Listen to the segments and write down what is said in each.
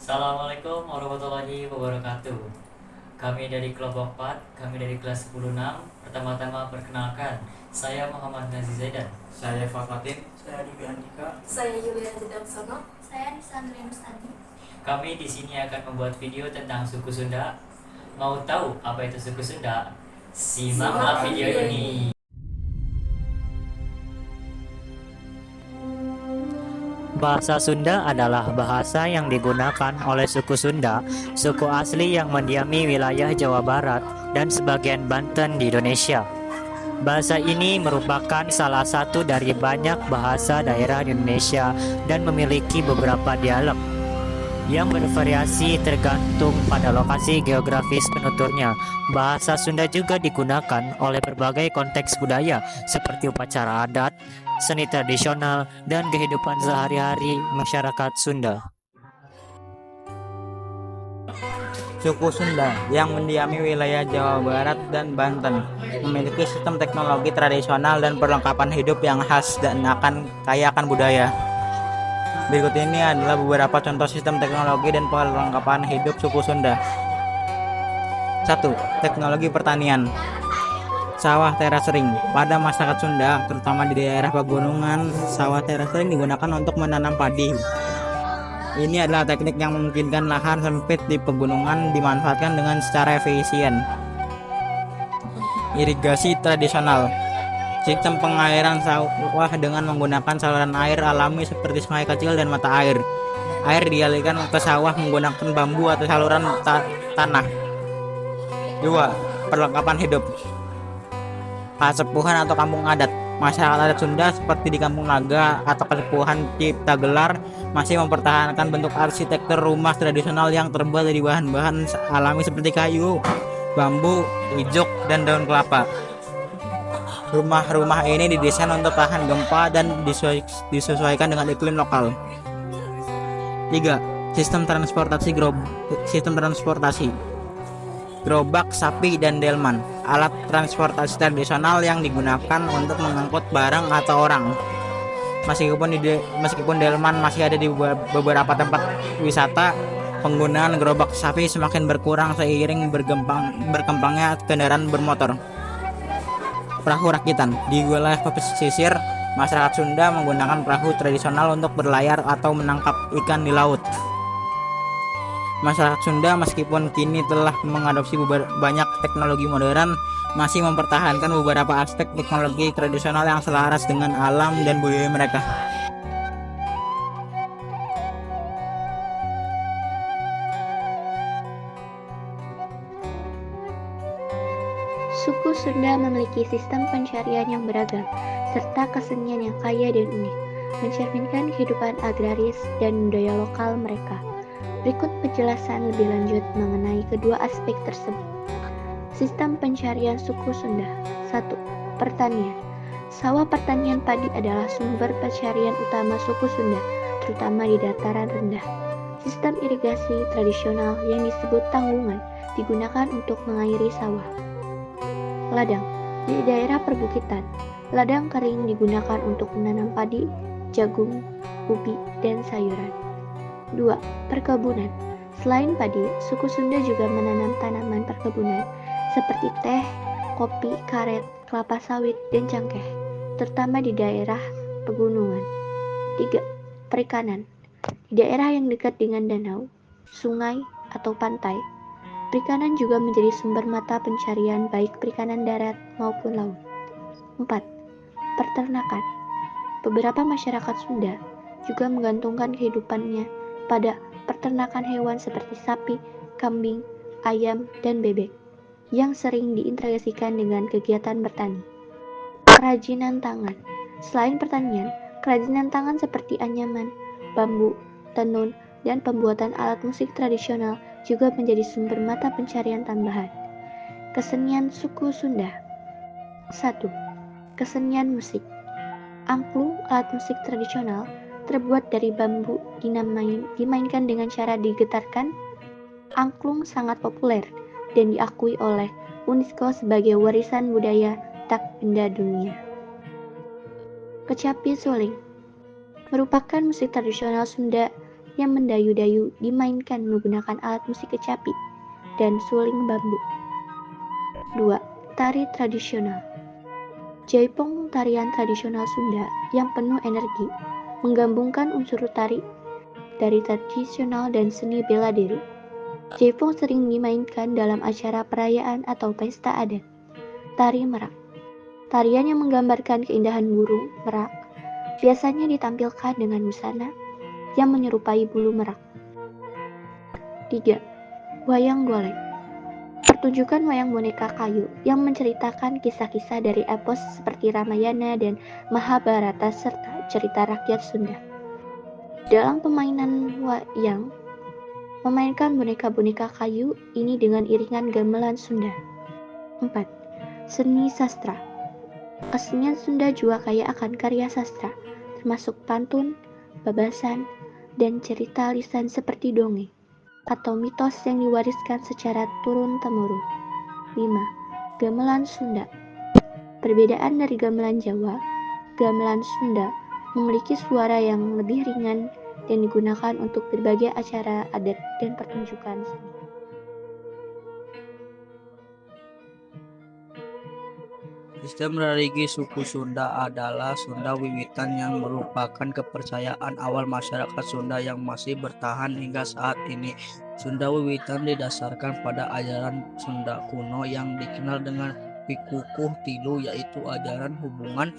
Assalamualaikum warahmatullahi wabarakatuh. Kami dari kelompok 4, kami dari kelas 10-6. Pertama-tama perkenalkan, saya Muhammad Nazi Zaidan. Saya Fafatin. Saya Divi Andika. Saya Yulia Tidaksono. Saya Nisandri Mustadi. Kami di sini akan membuat video tentang suku Sunda. Mau tahu apa itu suku Sunda? Simaklah video ini. Bahasa Sunda adalah bahasa yang digunakan oleh suku Sunda, suku asli yang mendiami wilayah Jawa Barat dan sebagian Banten di Indonesia. Bahasa ini merupakan salah satu dari banyak bahasa daerah di Indonesia dan memiliki beberapa dialek yang bervariasi tergantung pada lokasi geografis penuturnya. Bahasa Sunda juga digunakan oleh berbagai konteks budaya seperti upacara adat, seni tradisional, dan kehidupan sehari-hari masyarakat Sunda. Suku Sunda yang mendiami wilayah Jawa Barat dan Banten memiliki sistem teknologi tradisional dan perlengkapan hidup yang khas dan kaya akan budaya. Berikut ini adalah beberapa contoh sistem teknologi dan perlengkapan hidup suku Sunda. 1. Teknologi pertanian. Sawah teras ring. Pada masyarakat Sunda, terutama di daerah pegunungan, sawah teras ring digunakan untuk menanam padi. Ini adalah teknik yang memungkinkan lahan sempit di pegunungan dimanfaatkan dengan secara efisien. Irigasi tradisional. Sistem pengairan sawah dengan menggunakan saluran air alami seperti sungai kecil dan mata air. Air dialirkan ke sawah menggunakan bambu atau saluran tanah. 2. Perlengkapan hidup. Kasepuhan atau kampung adat. Masyarakat adat Sunda seperti di Kampung Naga atau Kasepuhan Cipta Gelar masih mempertahankan bentuk arsitektur rumah tradisional yang terbuat dari bahan-bahan alami seperti kayu, bambu, ijuk, dan daun kelapa. Rumah-rumah ini didesain untuk tahan gempa dan disesuaikan dengan iklim lokal. 3. Sistem transportasi gerobak, sapi, dan delman. Alat transportasi tradisional yang digunakan untuk mengangkut barang atau orang. Meskipun delman masih ada di beberapa tempat wisata, penggunaan gerobak sapi semakin berkurang seiring berkembangnya kendaraan bermotor. Perahu rakitan. Di wilayah pesisir, masyarakat Sunda menggunakan perahu tradisional untuk berlayar atau menangkap ikan di laut. Masyarakat Sunda meskipun kini telah mengadopsi banyak teknologi modern, masih mempertahankan beberapa aspek teknologi tradisional yang selaras dengan alam dan budaya mereka. Suku Sunda memiliki sistem pencarian yang beragam, serta kesenian yang kaya dan unik, mencerminkan kehidupan agraris dan budaya lokal mereka. Berikut penjelasan lebih lanjut mengenai kedua aspek tersebut. Sistem pencarian suku Sunda. 1. Pertanian. Sawah pertanian padi adalah sumber pencarian utama suku Sunda, terutama di dataran rendah. Sistem irigasi tradisional yang disebut tanggungan digunakan untuk mengairi sawah. Ladang. Di daerah perbukitan, ladang kering digunakan untuk menanam padi, jagung, ubi, dan sayuran. 2. Perkebunan. Selain padi, suku Sunda juga menanam tanaman perkebunan seperti teh, kopi, karet, kelapa sawit, dan cengkeh, terutama di daerah pegunungan. 3. Perikanan. Di daerah yang dekat dengan danau, sungai, atau pantai, perikanan juga menjadi sumber mata pencarian baik perikanan darat maupun laut. 4. Peternakan. Beberapa masyarakat Sunda juga menggantungkan kehidupannya pada peternakan hewan seperti sapi, kambing, ayam, dan bebek, yang sering diintegrasikan dengan kegiatan bertani. Kerajinan tangan. Selain pertanian, kerajinan tangan seperti anyaman, bambu, tenun, dan pembuatan alat musik tradisional juga menjadi sumber mata pencarian tambahan. Kesenian suku Sunda. 1. Kesenian musik. Angklung, alat musik tradisional, terbuat dari bambu dimainkan dengan cara digetarkan. Angklung sangat populer dan diakui oleh UNESCO sebagai warisan budaya tak benda dunia. Kecapi suling merupakan musik tradisional Sunda yang mendayu-dayu dimainkan menggunakan alat musik kecapi dan suling bambu. 2. Tari tradisional. Jaipong, tarian tradisional Sunda yang penuh energi, menggabungkan unsur tari dari tradisional dan seni bela diri. Jaipong sering dimainkan dalam acara perayaan atau pesta adat. Tari Merak. Tarian yang menggambarkan keindahan burung merak biasanya ditampilkan dengan busana yang menyerupai bulu merak. 3. Wayang golek. Pertunjukan wayang boneka kayu yang menceritakan kisah-kisah dari epos seperti Ramayana dan Mahabharata serta cerita rakyat Sunda. Dalam permainan wayang, memainkan boneka-boneka kayu ini dengan iringan gamelan Sunda. 4. Seni sastra. Kesenian Sunda juga kaya akan karya sastra, termasuk pantun, babasan, dan cerita lisan seperti dongeng atau mitos yang diwariskan secara turun-temurun. 5. Gamelan Sunda. Perbedaan dari gamelan Jawa, gamelan Sunda memiliki suara yang lebih ringan dan digunakan untuk berbagai acara adat dan pertunjukan seni. Sistem religi suku Sunda adalah Sunda Wiwitan yang merupakan kepercayaan awal masyarakat Sunda yang masih bertahan hingga saat ini. Sunda Wiwitan didasarkan pada ajaran Sunda kuno yang dikenal dengan Pikukuh Tilu, yaitu ajaran hubungan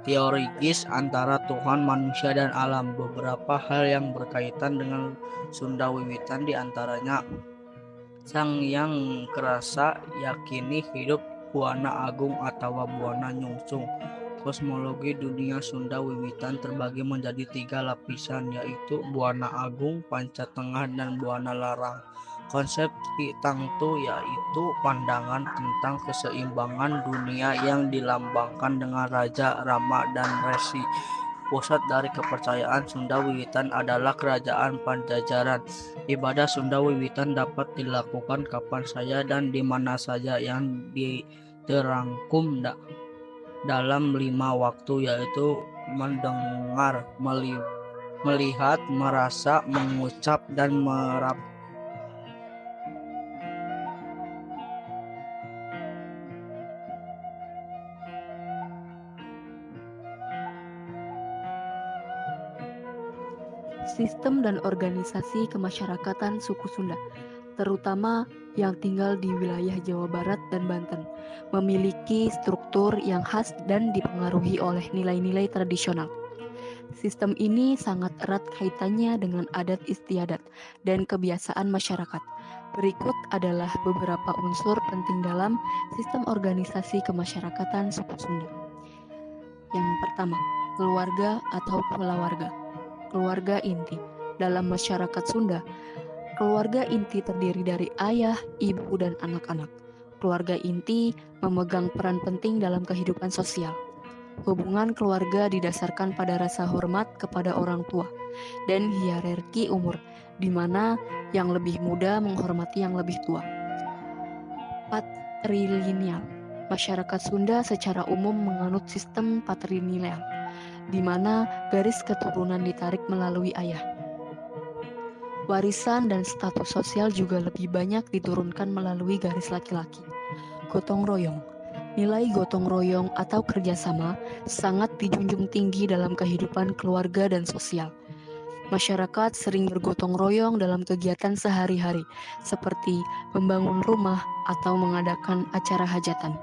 teologis antara Tuhan, manusia, dan alam. Beberapa hal yang berkaitan dengan Sunda Wiwitan diantaranya Sang Yang Krasa yakini hidup Buana Agung atau Buana Nyungsung. Kosmologi dunia Sunda Wiwitan terbagi menjadi 3 lapisan, yaitu Buana Agung, Panca Tengah, dan Buana Larang. Konsep Ki Tangtu yaitu pandangan tentang keseimbangan dunia yang dilambangkan dengan Raja, Rama, dan Resi. Pusat dari kepercayaan Sunda Wiwitan adalah Kerajaan Pajajaran. Ibadah Sunda Wiwitan dapat dilakukan kapan saja dan di mana saja yang diterangkum dalam 5 waktu, yaitu mendengar, melihat, merasa, mengucap, dan merap. Sistem dan organisasi kemasyarakatan suku Sunda, terutama yang tinggal di wilayah Jawa Barat dan Banten, memiliki struktur yang khas dan dipengaruhi oleh nilai-nilai tradisional. Sistem ini sangat erat kaitannya dengan adat istiadat dan kebiasaan masyarakat. Berikut adalah beberapa unsur penting dalam sistem organisasi kemasyarakatan suku Sunda. Yang pertama, keluarga atau kulawarga. Keluarga inti. Dalam masyarakat Sunda, keluarga inti terdiri dari ayah, ibu, dan anak-anak. Keluarga inti memegang peran penting dalam kehidupan sosial. Hubungan keluarga didasarkan pada rasa hormat kepada orang tua dan hierarki umur, di mana yang lebih muda menghormati yang lebih tua. Patrilineal. Masyarakat Sunda secara umum menganut sistem patrilineal, di mana garis keturunan ditarik melalui ayah. Warisan dan status sosial juga lebih banyak diturunkan melalui garis laki-laki. Gotong royong. Nilai gotong royong atau kerjasama sangat dijunjung tinggi dalam kehidupan keluarga dan sosial. Masyarakat sering bergotong royong dalam kegiatan sehari-hari, seperti membangun rumah atau mengadakan acara hajatan.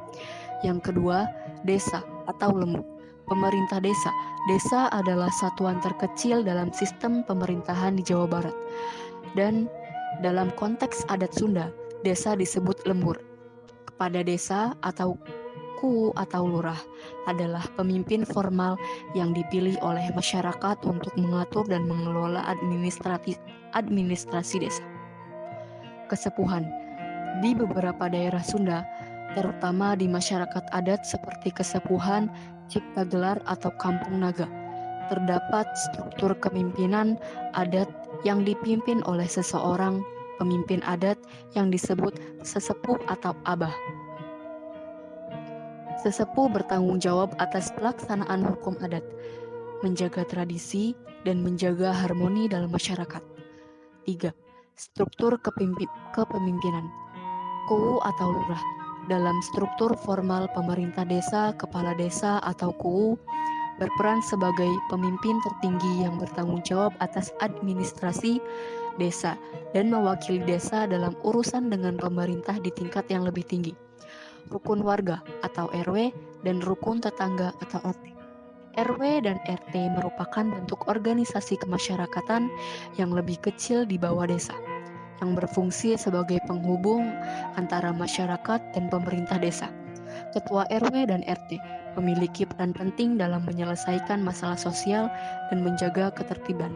Yang kedua, desa atau lembut. Pemerintah desa. Desa adalah satuan terkecil dalam sistem pemerintahan di Jawa Barat. Dan dalam konteks adat Sunda, desa disebut lembur. Kepala desa atau ku atau lurah adalah pemimpin formal yang dipilih oleh masyarakat untuk mengatur dan mengelola administrasi desa. Kesepuhan. Di beberapa daerah Sunda, terutama di masyarakat adat seperti Kesepuhan, Cipta Gelar, atau Kampung Naga, terdapat struktur kepemimpinan adat yang dipimpin oleh seseorang pemimpin adat yang disebut sesepuh atau abah. Sesepuh bertanggung jawab atas pelaksanaan hukum adat, menjaga tradisi, dan menjaga harmoni dalam masyarakat. 3. Struktur kepemimpinan. Kuwu atau lurah. Dalam struktur formal pemerintah desa, kepala desa atau kuwu berperan sebagai pemimpin tertinggi yang bertanggung jawab atas administrasi desa dan mewakili desa dalam urusan dengan pemerintah di tingkat yang lebih tinggi. Rukun warga atau RW dan rukun tetangga atau RT. RW dan RT merupakan bentuk organisasi kemasyarakatan yang lebih kecil di bawah desa, yang berfungsi sebagai penghubung antara masyarakat dan pemerintah desa. Ketua RW dan RT memiliki peran penting dalam menyelesaikan masalah sosial dan menjaga ketertiban.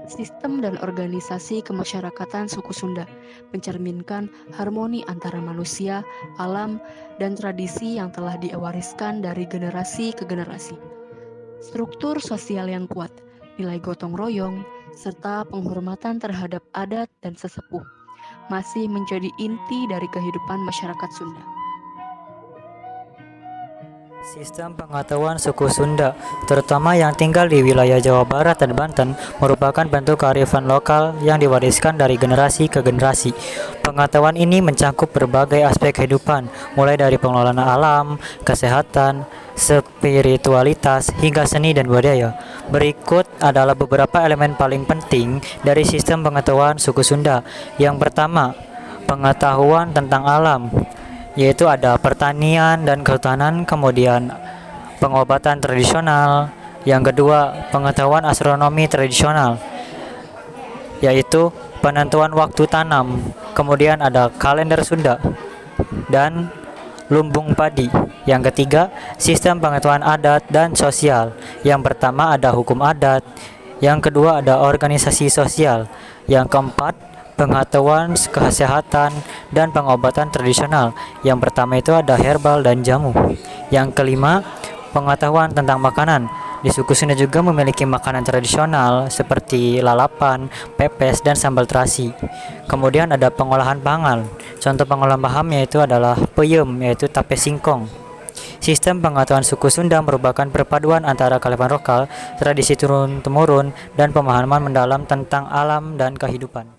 Sistem dan organisasi kemasyarakatan suku Sunda mencerminkan harmoni antara manusia, alam, dan tradisi yang telah diwariskan dari generasi ke generasi. Struktur sosial yang kuat, nilai gotong royong, serta penghormatan terhadap adat dan sesepuh masih menjadi inti dari kehidupan masyarakat Sunda. Sistem pengetahuan suku Sunda, terutama yang tinggal di wilayah Jawa Barat dan Banten, merupakan bentuk kearifan lokal yang diwariskan dari generasi ke generasi. Pengetahuan ini mencakup berbagai aspek kehidupan, mulai dari pengelolaan alam, kesehatan, spiritualitas, hingga seni dan budaya. Berikut adalah beberapa elemen paling penting dari sistem pengetahuan suku Sunda. Yang pertama, pengetahuan tentang alam, yaitu ada pertanian dan kehutanan, kemudian pengobatan tradisional. Yang kedua, pengetahuan astronomi tradisional, yaitu penentuan waktu tanam. Kemudian ada kalender Sunda dan lumbung padi. Yang ketiga, sistem pengetahuan adat dan sosial. Yang pertama ada hukum adat, yang kedua ada organisasi sosial, yang keempat pengetahuan kesehatan dan pengobatan tradisional. Yang pertama itu ada herbal dan jamu. Yang kelima, pengetahuan tentang makanan. Di suku Sunda juga memiliki makanan tradisional seperti lalapan, pepes, dan sambal terasi. Kemudian ada pengolahan pangan. Contoh pengolahan bahannya itu adalah peyem, yaitu tape singkong. Sistem pengetahuan suku Sunda merupakan perpaduan antara kearifan lokal, tradisi turun-temurun, dan pemahaman mendalam tentang alam dan kehidupan.